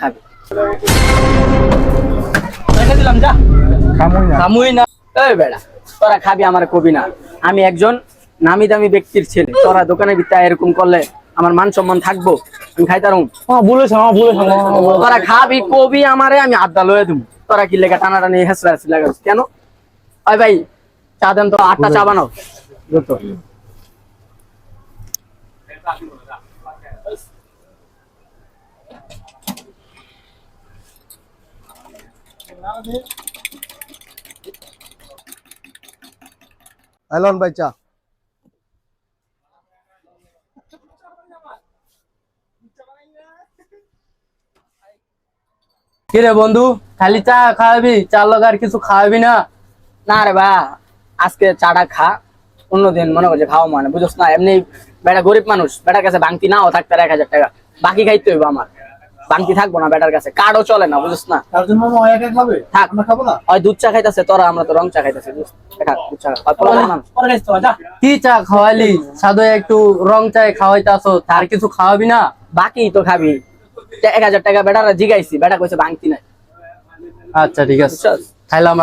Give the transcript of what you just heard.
খাবি দিলাম যা খামুই না। এই বেড়া তোরা খাবি আমার কবি না, আমি একজন নামি দামি ব্যক্তির ছেলে, তোরা দোকানে ভিতরে এরকম করলে আমার মান সম্মান থাকবো? আমি খাইতারুম? তোরা খাবি কবি আমারে, আমি আড্ডা লয়ে দিব। তোরা কি লেখা টানাটানি হেসরা হেসরা লাগাস কেন? ওই ভাই চা দেন তো, 8টা চা বানাও দ্রুত। এলন ভাই চা। কিরে বন্ধু, খালি চা খাওয়াবি? চার লগে আর কিছু খাওয়াবি না? না রে বা, আজকে চাটা খা, অন্যদিন মনে করছে খাওয়া মানে বুঝছ না। এমনি বেটা গরিব মানুষ, বেটার কাছে বাংতি নাও থাকতে 1000 টাকা, বাকি খাইতে হইব আমার, বাংতি থাকবো না বেটার কাছে, কার্ডও চলে না বুঝছ না। তার জন্য মামা একা খাবে, থাক আমরা খাবো না। ওই দুধ চা খাইতেছে, তোরা আমরা তো রং চা খাইতেছি। কি চা খাওয়ালি? সাধু একটু রং চায় খাওয়াইতাছো, তার কিছু খাওয়াবি না? বাকি তো খাবি। 1000 টাকা বেটারা জিগাইছি, বেটা কইছে বাংতি নাই। আচ্ছা ঠিক আছে, খাইলাম।